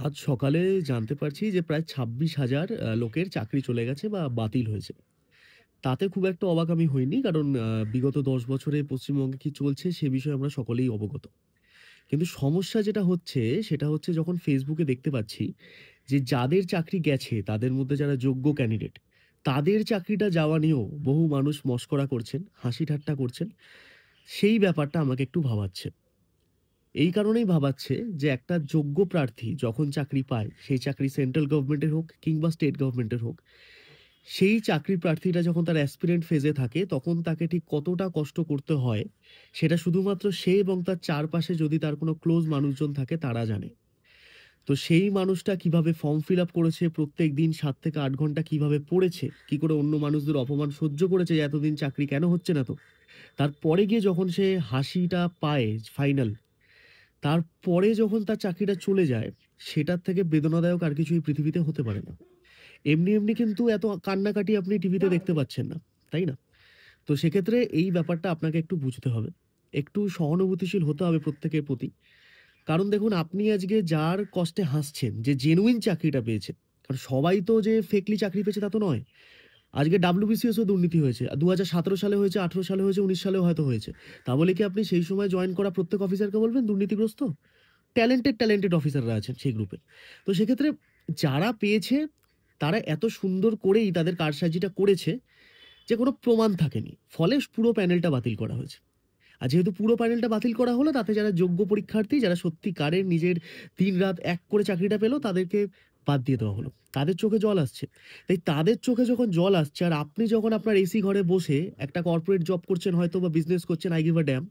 আজ সকালে জানতে পারছি যে প্রায় ২৬,০০০ লোকের চাকরি চলে গেছে বা বাতিল হয়েছে। তাতে খুব একটা অবাক আমি হইনি। কারণ বিগত ১০ বছরে পশ্চিমবঙ্গে কি চলছে সে বিষয়ে আমরা সকলেই অবগত। কিন্তু সমস্যা যেটা হচ্ছে সেটা হচ্ছে যখন Facebook এ দেখতে পাচ্ছি যে যাদের চাকরি গেছে তাদের মধ্যে যারা যোগ্য ক্যান্ডিডেট, তাদের চাকরিটা যাওয়া নিয়েও বহু মানুষ মশকরা করছেন, হাসি ঠাট্টা করছেন। সেই ব্যাপারটা আমাকে একটু ভাবাচ্ছে। এই কারণেই ভাবাচ্ছে যে একটা যোগ্য প্রার্থী যখন চাকরি পায়, সেই চাকরি সেন্ট্রাল গভর্নমেন্টের হোক কিংবা স্টেট গভর্নমেন্টের হোক, সেই চাকরি প্রার্থীটা যখন তার অ্যাসপিরেন্ট ফেজে থাকে তখন তাকে ঠিক কতটা কষ্ট করতে হয়, সেটা শুধুমাত্র সে এবং তার চারপাশে যদি তার কোনো ক্লোজ মানুষজন থাকে তারা জানে। তো সেই মানুষটা কিভাবে ফর্ম ফিল আপ করেছে, প্রত্যেকদিন ৭ থেকে ৮ ঘন্টা কিভাবে পড়েছে, কি করে অন্য মানুষদের অপমান সহ্য করেছে যে এতদিন চাকরি কেন হচ্ছে না তো? তারপরে গিয়ে যখন সে হাসিটা পায় ফাইনাল, তারপরে যখন তার চাকরিটা চলে যায়, সেটার থেকে বেদনাদায়ক আর কিছু এই পৃথিবীতে হতে পারে না। এমনি কিন্তু এত কান্নাকাটি আপনি টিভিতে দেখতে পাচ্ছেন না, তাই না? তো সেক্ষেত্রে এই ব্যাপারটা আপনাকে একটু বুঝতে হবে। একটু সহানুভূতিশীল হতে হবে প্রত্যেকের প্রতি। কারণ দেখুন আপনি আজকে যার কষ্টে হাসছেন, যে জেনুইন চাকরিটা পেয়েছে। কারণ সবাই তো যে ফেকলি চাকরি পেয়েছে তা তো নয়। আজকে WBCS ও দুর্নীতি হয়েছে। ২০১৭ সালে হয়েছে, ১৮ সালে হয়েছে, ১৯ সালেও হয়তো হয়েছে। তা বলে কি আপনি সেই সময় জয়েন করা প্রত্যেক অফিসারকে বলবেন দুর্নীতিগ্রস্ত? ট্যালেন্টেড অফিসাররা আছেন সেই গ্রুপে। তো সেক্ষেত্রে যারা পেয়েছে তারা এত সুন্দর করেই তাদের কারসাজিটা করেছে যে কোনো প্রমাণ থাকেনি। ফলে পুরো প্যানেলটা বাতিল করা হয়েছে। আর যেহেতু পুরো প্যানেলটা বাতিল করা হলো তাতে যারা যোগ্য পরীক্ষার্থী যারা সত্যিকারের নিজের দিন-রাত এক করে চাকরিটা পেল তাদেরকে বাদ দিয়ে দেওয়া হলো। তাদের চোখে জল আসছে। তাই তাদের চোখে যখন জল আসছে আর আপনি যখন আপনার এসি ঘরে বসে একটা কর্পোরেট জব করছেন হয়তো বা বিজনেস করছেন I give a damn,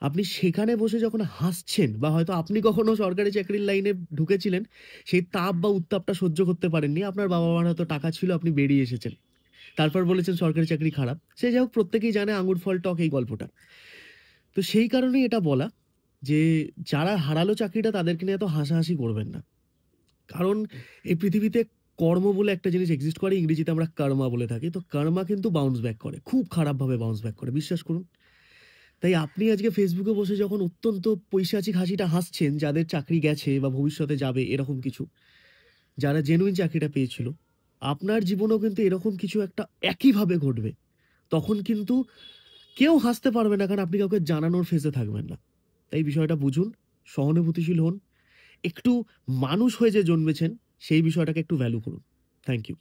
আপনি সেখানে বসে যখন হাসছেন বা হয়তো আপনি কখনো সরকারি চাকরির লাইনে ঢুকেছিলেন, সেই তাপ বা উত্তাপটা সহ্য করতে পারেননি। আপনার বাবা-মার হয়তো টাকা ছিল আপনি বেরিয়ে এসেছেন। তারপর বলেছেন সরকারি চাকরি খারাপ। সে যাই হোক প্রত্যেকেই জানে আঙ্গুর ফল টক এই গল্পটা। তো সেই কারণেই এটা বলা যে যারা হারালো চাকরিটা তাদেরকে নিয়ে এত হাসাহাসি করবেন না। কারণ এই পৃথিবীতে কর্ম বলে একটা জিনিস এক্সিস্ট করে, ইংরেজিতে আমরা কর্মা বলে থাকি। তো কর্মা কিন্তু বাউন্স ব্যাক করে। খুব খারাপভাবে বাউন্স ব্যাক করে। বিশ্বাস করুন। তাই আপনি আজকে Facebook এ বসে যখন অত্যন্ত পৈশাচিক হাসিটা হাসছেন, যাদের চাকরি গেছে বা ভবিষ্যতে যাবে এরকম কিছু, যারা জেনুইন চাকরিটা পেয়েছিল, আপনার জীবনেও কিন্তু এরকম কিছু একটা একইভাবে ঘটবে। তখন কিন্তু কেউ হাসতে পারবে না কারণ আপনি কাউকে জানানোর ফেজে থাকবেন না। তাই বিষয়টা বুঝুন, সহানুভূতিশীল হন। একটু মানুষ হয়ে যে জন্মেছেন সেই বিষয়টাকে একটু ভ্যালু করুন। Thank you.